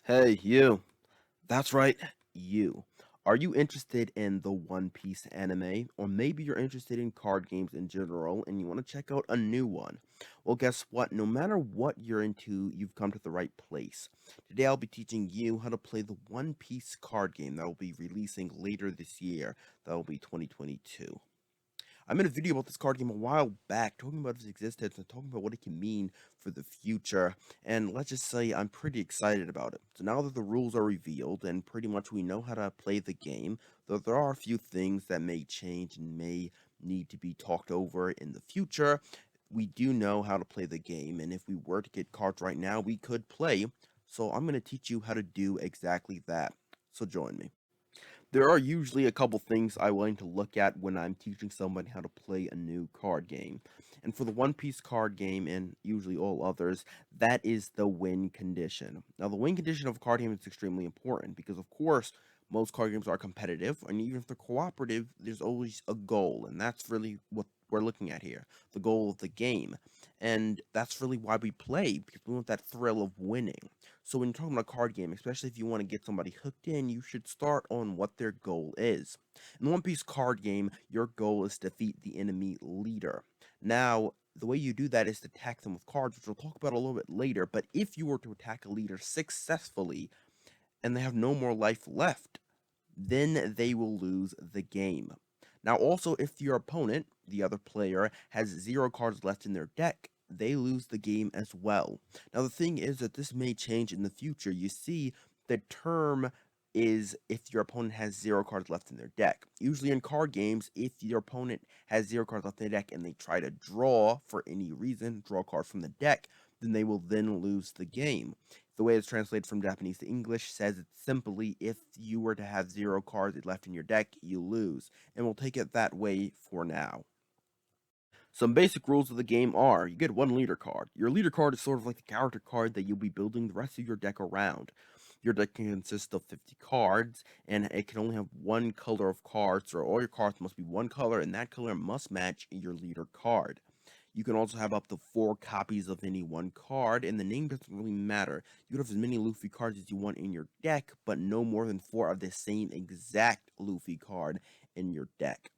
Hey, you. That's right, you. Are you interested in the One Piece anime? Or maybe you're interested in card games in general and you want to check out a new one? Well, guess what? No matter what you're into, you've come to the right place. Today, I'll be teaching you how to play the One Piece card game that will be releasing later this year. That will be 2022. I made a video about this card game a while back, talking about its existence and talking about what it can mean for the future. And let's just say I'm pretty excited about it. So now that the rules are revealed and pretty much we know how to play the game, though there are a few things that may change and may need to be talked over in the future, we do know how to play the game. And if we were to get cards right now, we could play. So I'm going to teach you how to do exactly that. So join me. There are usually a couple things I like to look at when I'm teaching somebody how to play a new card game. And for the One Piece card game, and usually all others, that is the win condition. Now, the win condition of a card game is extremely important because, of course, most card games are competitive, and even if they're cooperative, there's always a goal, and that's really what we're looking at here, the goal of the game. And that's really why we play, because we want that thrill of winning. So when you're talking about a card game, especially if you want to get somebody hooked in, you should start on what their goal is. In the One Piece card game, your goal is to defeat the enemy leader. Now, the way you do that is to attack them with cards, which we'll talk about a little bit later. But if you were to attack a leader successfully and they have no more life left, then they will lose the game. Now, also, if your opponent, the other player, has 0 cards left in their deck, they lose the game as well. Now, the thing is that this may change in the future. You see, the term is if your opponent has 0 cards left in their deck. Usually in card games, if your opponent has 0 cards left in their deck and they try to draw for any reason, draw cards from the deck, then they will then lose the game. The way it's translated from Japanese to English says it simply, if you were to have 0 cards left in your deck, you lose. And we'll take it that way for now. Some basic rules of the game are: you get one leader card. Your leader card is sort of like the character card that you'll be building the rest of your deck around. Your deck can consist of 50 cards, and it can only have one color of cards, or all your cards must be one color, and that color must match your leader card. You can also have up to 4 copies of any one card, and the name doesn't really matter. You can have as many Luffy cards as you want in your deck, but no more than 4 of the same exact Luffy card in your deck.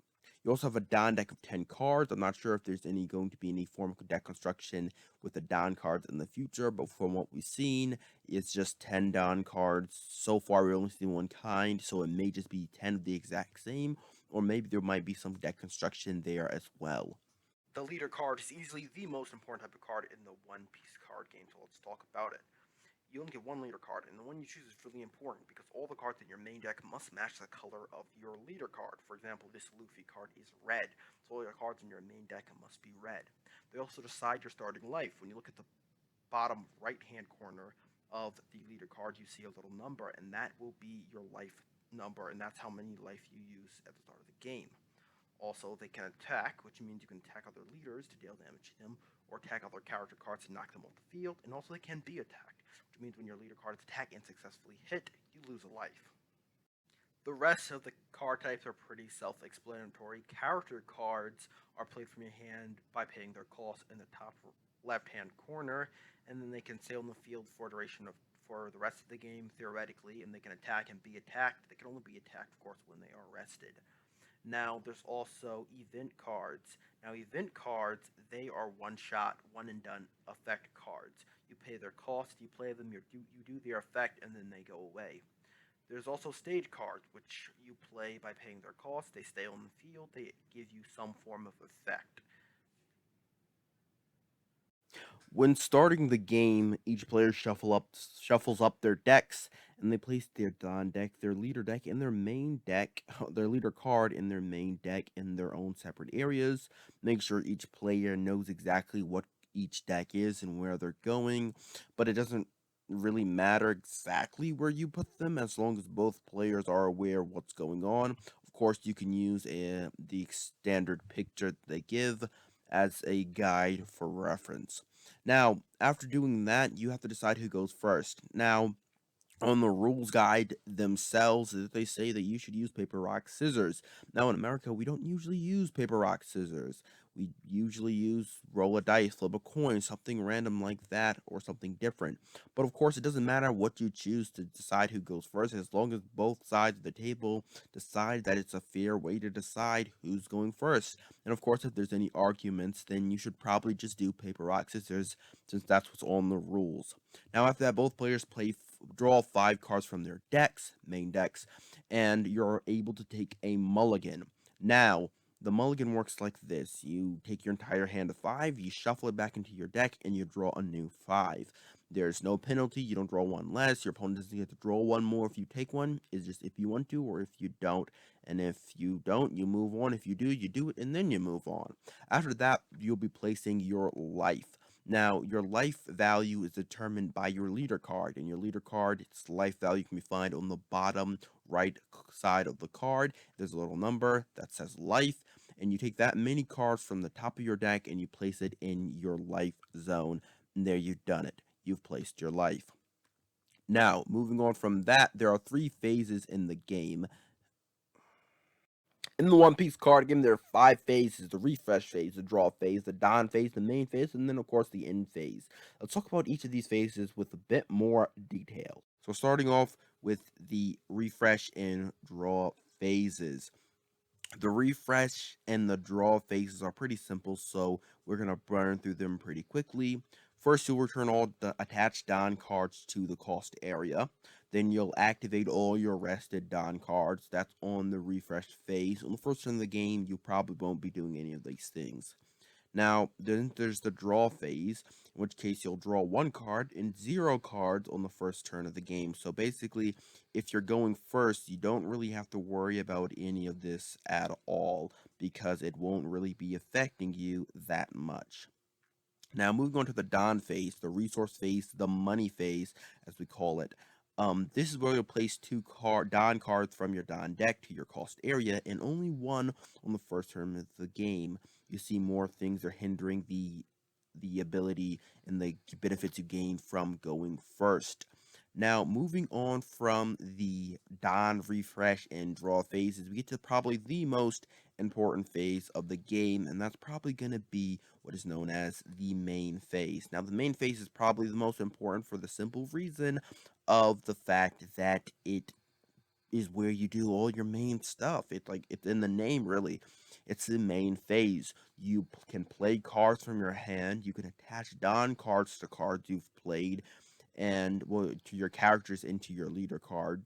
You also have a Don deck of 10 cards. I'm not sure if there's going to be any form of deck construction with the Don cards in the future, but from what we've seen, it's just 10 Don cards. So far, we've only seen one kind, so it may just be 10 of the exact same, or maybe there might be some deck construction there as well. The leader card is easily the most important type of card in the One Piece card game, so let's talk about it. You only get one leader card, and the one you choose is really important because all the cards in your main deck must match the color of your leader card. For example, this Luffy card is red, so all your cards in your main deck must be red. They also decide your starting life. When you look at the bottom right-hand corner of the leader card, you see a little number, and that will be your life number, and that's how many life you use at the start of the game. Also, they can attack, which means you can attack other leaders to deal damage to them, or attack other character cards to knock them off the field, and also they can be attacked, which means when your leader card is attacked and successfully hit, you lose a life. The rest of the card types are pretty self-explanatory. Character cards are played from your hand by paying their cost in the top left-hand corner, and then they can stay on the field for duration of for the rest of the game theoretically, and they can attack and be attacked. They can only be attacked, of course, when they are rested. Now, there's also event cards. Now, event cards, they are one shot, one and done effect cards. You pay their cost, you play them, you do their effect, and then they go away. There's also stage cards, which you play by paying their cost. They stay on the field, they give you some form of effect. When starting the game, each player shuffles up their decks, and they place their Don deck, their leader deck, and their main deck, their leader card in their main deck in their own separate areas. Make sure each player knows exactly what each deck is and where they're going, but it doesn't really matter exactly where you put them as long as both players are aware of what's going on. Of course, you can use the standard picture they give as a guide for reference. Now, after doing that, you have to decide who goes first. Now, on the rules guide themselves, they say that you should use paper, rock, scissors. Now, in America, we don't usually use paper, rock, scissors. We usually use roll a dice, flip a coin, something random like that, or something different. But of course, it doesn't matter what you choose to decide who goes first, as long as both sides of the table decide that it's a fair way to decide who's going first. And of course, if there's any arguments, then you should probably just do paper, rock, scissors, since that's what's on the rules. Now, after that, both players draw 5 cards from their main decks, and you're able to take a mulligan. Now, the mulligan works like this. You take your entire hand of 5, you shuffle it back into your deck, and you draw a new 5. There's no penalty. You don't draw one less. Your opponent doesn't get to draw one more if you take one. It's just if you want to or if you don't. And if you don't, you move on. If you do, you do it, and then you move on. After that, you'll be placing your life. Now, your life value is determined by your leader card, and your leader card, its life value can be found on the bottom right side of the card. There's a little number that says life, and you take that many cards from the top of your deck and you place it in your life zone. And there, you've done it. You've placed your life. Now, moving on from that, there are 3 phases in the game. In the One Piece card game, there are 5 phases: the refresh phase, the draw phase, the dawn phase, the main phase, and then, of course, the end phase. Let's talk about each of these phases with a bit more detail. So, starting off with the refresh and draw phases. The refresh and the draw phases are pretty simple, so we're going to burn through them pretty quickly. First, you'll return all the attached Don cards to the cost area. Then you'll activate all your rested Don cards. That's on the refresh phase. On the first turn of the game, you probably won't be doing any of these things. Now, then there's the draw phase, in which case you'll draw 1 card and 0 cards on the first turn of the game. So basically, if you're going first, you don't really have to worry about any of this at all, because it won't really be affecting you that much. Now, moving on to the Don phase, the resource phase, the money phase, as we call it. This is where you'll place 2 Don cards from your Don deck to your cost area, and only 1 on the first turn of the game. You see more things are hindering the ability and the benefits you gain from going first. Now, moving on from the Don refresh and draw phases, we get to probably the most important phase of the game, and that's probably going to be what is known as the main phase. Now, the main phase is probably the most important for the simple reason of the fact that it is where you do all your main stuff. It's in the name, really. It's the main phase. You can play cards from your hand. You can attach Don cards to cards you've played, and well, to your characters into your leader card.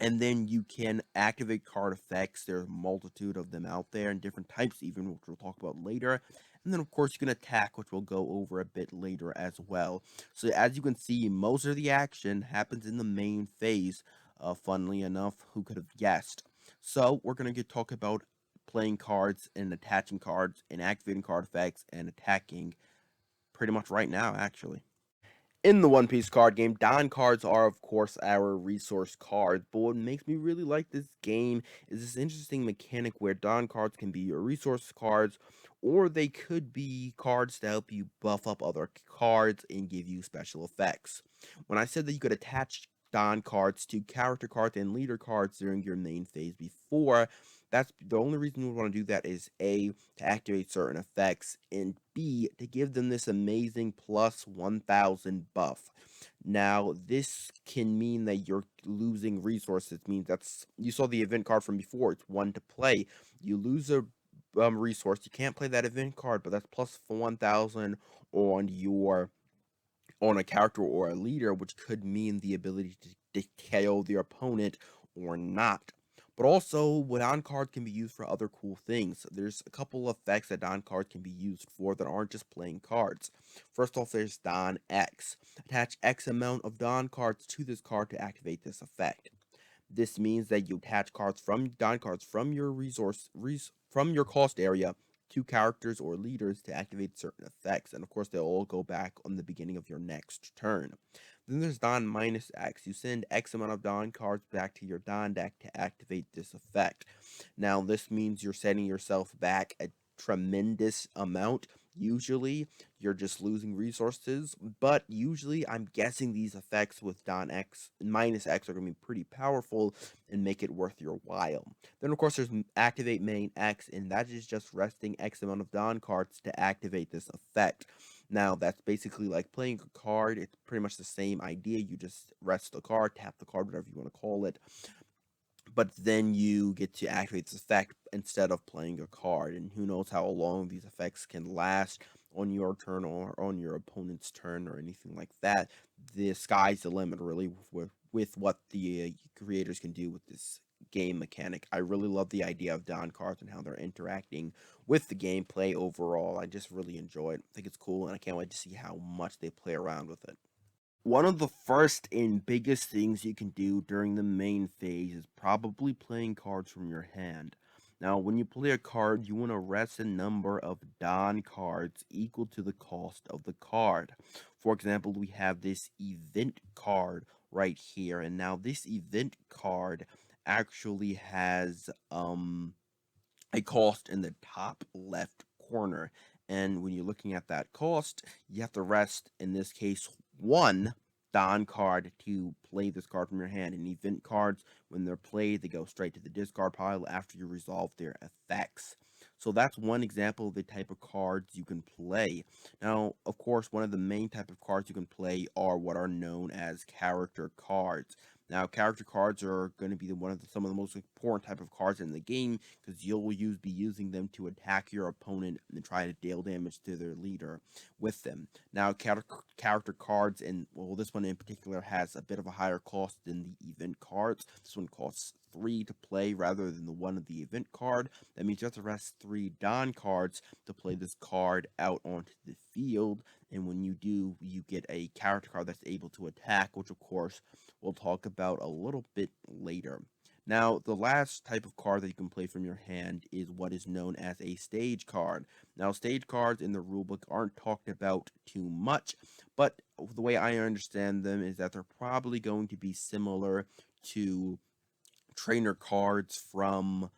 And then you can activate card effects. There's a multitude of them out there, and different types even, which we'll talk about later. And then, of course, you can attack, which we'll go over a bit later as well. So as you can see, most of the action happens in the main phase. Funnily enough, who could have guessed? So we're going to talk about playing cards and attaching cards and activating card effects and attacking pretty much right now, actually. In the One Piece card game, Don cards are, of course, our resource cards, but what makes me really like this game is this interesting mechanic where Don cards can be your resource cards, or they could be cards to help you buff up other cards and give you special effects. When I said that you could attach Don cards to character cards and leader cards during your main phase before, that's the only reason we want to do that is A, to activate certain effects, and B, to give them this amazing plus 1000 buff. Now, this can mean that you're losing resources. It means you saw the event card from before. It's 1 to play. You lose a resource. You can't play that event card, but that's plus 1000 on your on a character or a leader, which could mean the ability to KO the opponent or not. But also, Don cards can be used for other cool things. There's a couple effects that Don cards can be used for that aren't just playing cards. First off, there's Don X. Attach X amount of Don cards to this card to activate this effect. This means that you attach Don cards from your from your cost area to characters or leaders to activate certain effects, and of course they'll all go back on the beginning of your next turn. Then there's Don minus X. You send X amount of Don cards back to your Don deck to activate this effect. Now this means you're setting yourself back a tremendous amount. Usually, you're just losing resources, but usually, I'm guessing these effects with Don X minus X are going to be pretty powerful and make it worth your while. Then, of course, there's activate main X, and that is just resting X amount of Don cards to activate this effect. Now, that's basically like playing a card. It's pretty much the same idea. You just rest the card, tap the card, whatever you want to call it, but then you get to activate this effect instead of playing a card. And who knows how long these effects can last on your turn or on your opponent's turn or anything like that. The sky's the limit, really, with what the creators can do with this game mechanic. I really love the idea of Don cards and how they're interacting with the gameplay overall. I just really enjoy it. I think it's cool, and I can't wait to see how much they play around with it. One of the first and biggest things you can do during the main phase is probably playing cards from your hand. Now, when you play a card, you want to rest a number of Don cards equal to the cost of the card. For example, we have this event card right here, and now this event card actually has a cost in the top left corner. And when you're looking at that cost, you have to rest, in this case, one Don card to play this card from your hand. And event cards, when they're played, they go straight to the discard pile after you resolve their effects. So that's one example of the type of cards you can play. Now, of course, one of the main type of cards you can play are what are known as character cards. Now, character cards are going to be some of the most important type of cards in the game because be using them to attack your opponent and try to deal damage to their leader with them. Now, character cards, and well, this one in particular has a bit of a higher cost than the event cards. This one costs 3 to play rather than the one of the event card. That means you have to rest 3 Don cards to play this card out onto the field. And when you do, you get a character card that's able to attack, which of course we'll talk about a little bit later. Now, the last type of card that you can play from your hand is what is known as a stage card. Now, stage cards in the rulebook aren't talked about too much, but the way I understand them is that they're probably going to be similar to trainer cards from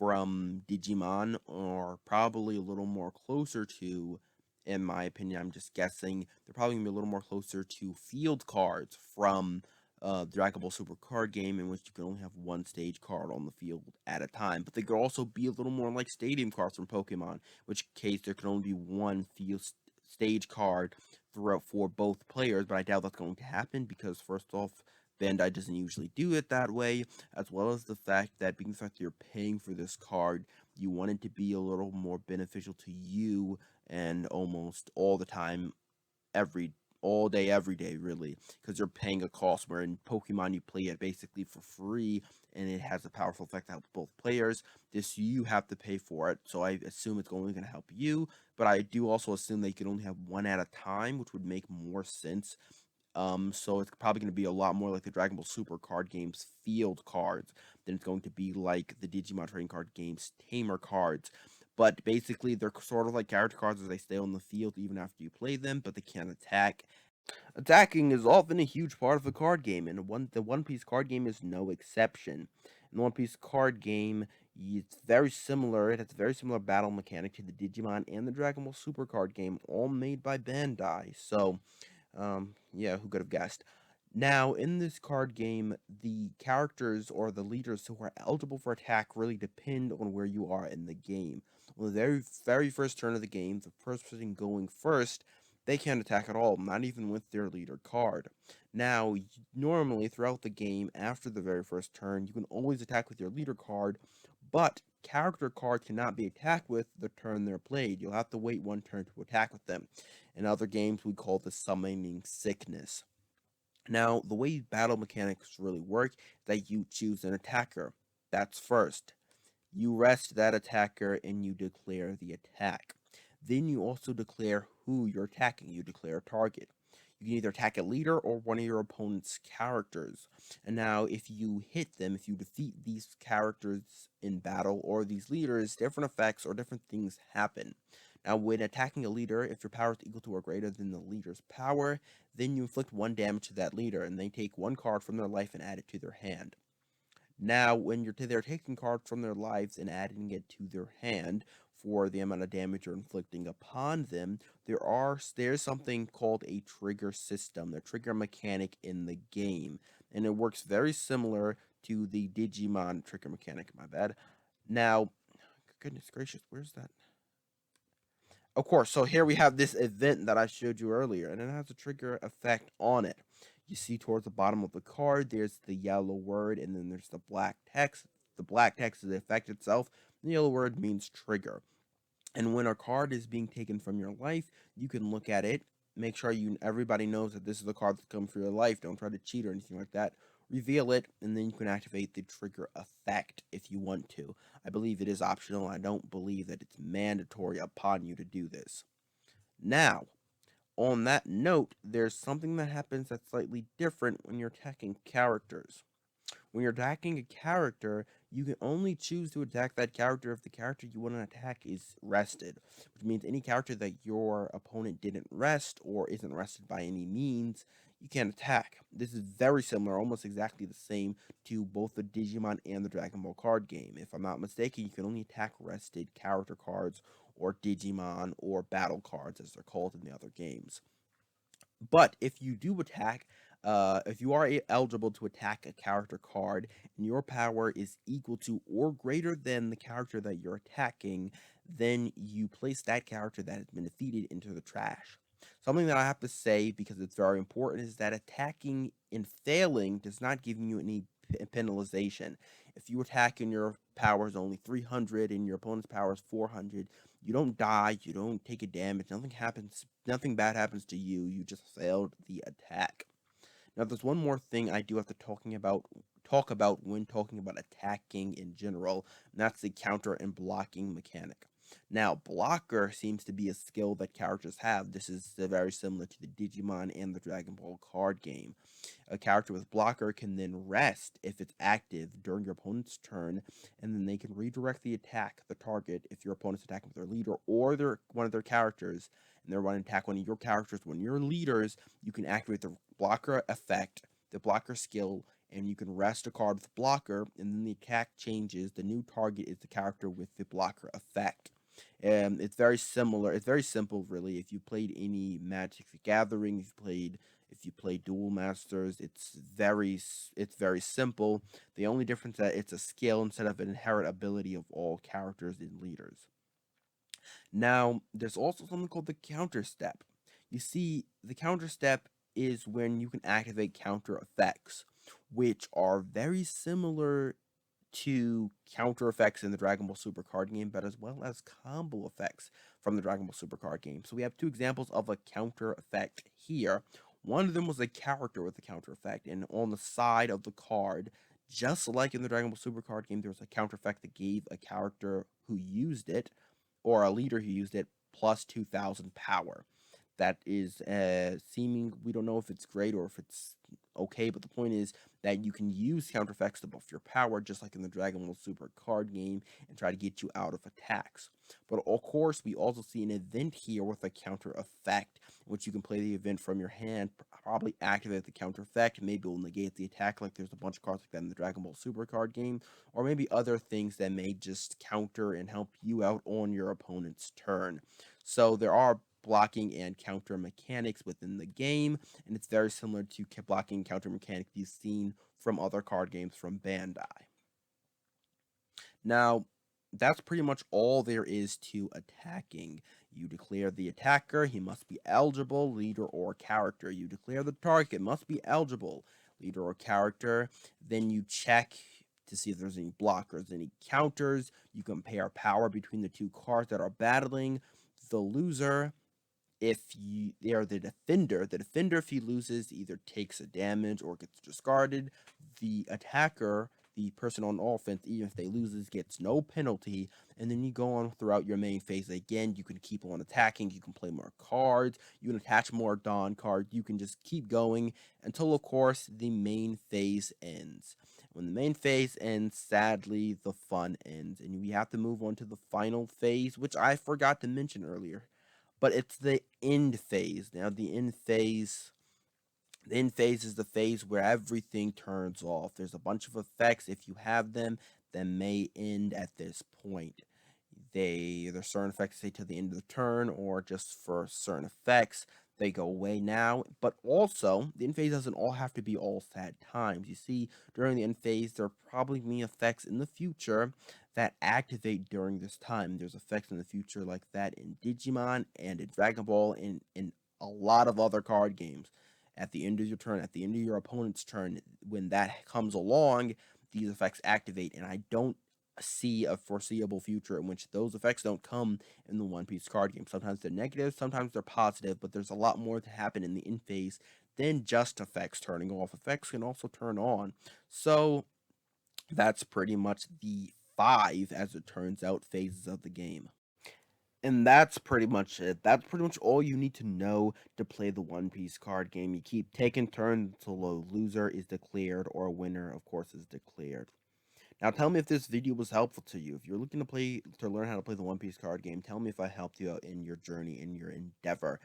Digimon, or probably a little more closer to, in my opinion, I'm just guessing, they're probably gonna be a little more closer to field cards from Dragon Ball Super card game, in which you can only have one stage card on the field at a time. But they could also be a little more like stadium cards from Pokemon, which case there can only be one stage card throughout for both players. But I doubt that's going to happen because first off, Bandai doesn't usually do it that way, as well as the fact that being the fact that you're paying for this card, you want it to be a little more beneficial to you and almost all the time, every all day, every day, really, because you're paying a cost. Where in Pokemon, you play it basically for free, and it has a powerful effect that helps both players. This you have to pay for it, so I assume it's only going to help you. But I do also assume that you can only have one at a time, which would make more sense. So it's probably going to be a lot more like the Dragon Ball Super card game's field cards than it's going to be like the Digimon trading card game's tamer cards. But basically, they're sort of like character cards as they stay on the field even after you play them, but they can't attack. Attacking is often a huge part of the card game, and the One Piece card game is no exception. In the One Piece card game, it's very similar. It has a very similar battle mechanic to the Digimon and the Dragon Ball Super card game, all made by Bandai. So, yeah, who could have guessed? Now, in this card game, the characters or the leaders who are eligible for attack really depend on where you are in the game. On the very first turn of the game, the first person going first, they can't attack at all, not even with their leader card. Now, normally throughout the game, after the very first turn, you can always attack with your leader card, but character cards cannot be attacked with the turn they're played. You'll have to wait one turn to attack with them. In other games, we call this summoning sickness. Now, the way battle mechanics really work is that you choose an attacker. That's first. You rest that attacker and you declare the attack. Then you also declare who you're attacking. You declare a target. You can either attack a leader or one of your opponent's characters. And now, if you hit them, if you defeat these characters in battle or these leaders, different effects or different things happen. Now, when attacking a leader, if your power is equal to or greater than the leader's power, then you inflict 1 damage to that leader, and they take 1 card from their life and add it to their hand. Now, when they're taking cards from their lives and adding it to their hand for the amount of damage you're inflicting upon them, there's something called a trigger system, the trigger mechanic in the game, and it works very similar to the Digimon trigger mechanic. My bad. Now, goodness gracious, where's that? Of course, so here we have this event that I showed you earlier, and it has a trigger effect on it. You see towards the bottom of the card, there's the yellow word, and then there's the black text. The black text is the effect itself. The yellow word means trigger. And when a card is being taken from your life, you can look at it, make sure everybody knows that this is the card that's coming for your life. Don't try to cheat or anything like that. Reveal it, and then you can activate the trigger effect if you want to. I believe it is optional. I don't believe that it's mandatory upon you to do this. Now, on that note, there's something that happens that's slightly different when you're attacking characters. When you're attacking a character, you can only choose to attack that character if the character you want to attack is rested, which means any character that your opponent didn't rest or isn't rested by any means, you can't attack. This is very similar, almost exactly the same to both the Digimon and the Dragon Ball card game. If I'm not mistaken, you can only attack rested character cards or Digimon or battle cards as they're called in the other games. But if you do attack, if you are eligible to attack a character card and your power is equal to or greater than the character that you're attacking, then you place that character that has been defeated into the trash. Something that I have to say because it's very important is that attacking and failing does not give you any penalization. If you attack and your power is only 300 and your opponent's power is 400, you don't die, you don't take a damage, nothing happens, nothing bad happens to you. You just failed the attack. Now, there's one more thing I do have to talk about when talking about attacking in general, and that's the counter and blocking mechanic. Now, blocker seems to be a skill that characters have. This is very similar to the Digimon and the Dragon Ball card game. A character with blocker can then rest if it's active during your opponent's turn, and then they can redirect the attack, the target, if your opponent's attacking with their leader or one of their characters, and they're running to attack one of your characters, one of your leaders, you can activate the blocker effect, the blocker skill, and you can rest a card with blocker, and then the attack changes. The new target is the character with the blocker effect. It's very similar. It's very simple, really. If you played any Magic the Gathering, if you play Duel Masters, it's very simple. The only difference is that it's a skill instead of an inherent ability of all characters and leaders. Now, there's also something called the counter step. You see, the counter step is when you can activate counter effects, which are very similar to counter effects in the Dragon Ball Super card game, but as well as combo effects from the Dragon Ball Super card game. So we have two examples of a counter effect here. One of them was a character with a counter effect, and on the side of the card, just like in the Dragon Ball Super card game, there was a counter effect that gave a character who used it, or a leader who used it, plus 2,000 power. That is seeming, we don't know if it's great or if it's okay, but the point is that you can use counter effects to buff your power, just like in the Dragon Ball Super card game, and try to get you out of attacks. But of course, we also see an event here with a counter effect, in which you can play the event from your hand, probably activate the counter effect, maybe it will negate the attack, like there's a bunch of cards like that in the Dragon Ball Super card game, or maybe other things that may just counter and help you out on your opponent's turn. So there are blocking and counter mechanics within the game, and it's very similar to blocking and counter mechanics you've seen from other card games from Bandai. Now, that's pretty much all there is to attacking. You declare the attacker, he must be eligible, leader or character. You declare the target, must be eligible, leader or character. Then you check to see if there's any blockers, any counters. You compare power between the two cards that are battling. The loser, if they are the defender, if he loses, either takes a damage or gets discarded. The attacker, the person on offense, even if they loses, gets no penalty. And then you go on throughout your main phase again. You can keep on attacking. You can play more cards. You can attach more Dawn cards. You can just keep going until, of course, the main phase ends. When the main phase ends, sadly, the fun ends, and we have to move on to the final phase, which I forgot to mention earlier, but it's the end phase. Now, the end phase The end phase is the phase where everything turns off. There's a bunch of effects. If you have them, then may end at this point. There's certain effects say to the end of the turn, or just for certain effects, they go away now. But also, the end phase doesn't all have to be all sad times. You see, during the end phase, there are probably be effects in the future that activate during this time. There's effects in the future like that in Digimon and in Dragon Ball and in a lot of other card games. At the end of your turn, at the end of your opponent's turn, when that comes along, these effects activate, and I don't see a foreseeable future in which those effects don't come in the One Piece card game. Sometimes they're negative, sometimes they're positive, but there's a lot more to happen in the in phase than just effects turning off. Effects can also turn on. So that's pretty much the five, as it turns out, phases of the game. And that's pretty much it. That's pretty much all you need to know to play the One Piece card game. You keep taking turns until a loser is declared or a winner, of course, is declared. Now tell me if this video was helpful to you. If you're looking to learn how to play the One Piece card game, tell me if I helped you out in your journey, in your endeavor.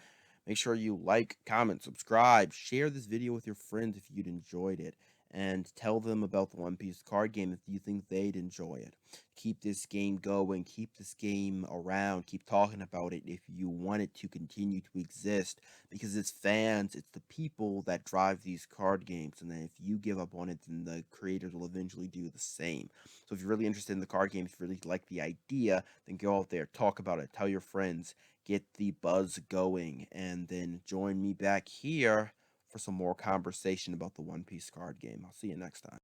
Make sure you like, comment, subscribe, share this video with your friends if you'd enjoyed it, and tell them about the One Piece card game if you think they'd enjoy it. Keep this game going, keep this game around, keep talking about it if you want it to continue to exist, because it's fans, it's the people that drive these card games, and then if you give up on it, then the creators will eventually do the same. So if you're really interested in the card game, if you really like the idea, then go out there, talk about it, tell your friends, get the buzz going, and then join me back here for some more conversation about the One Piece card game. I'll see you next time.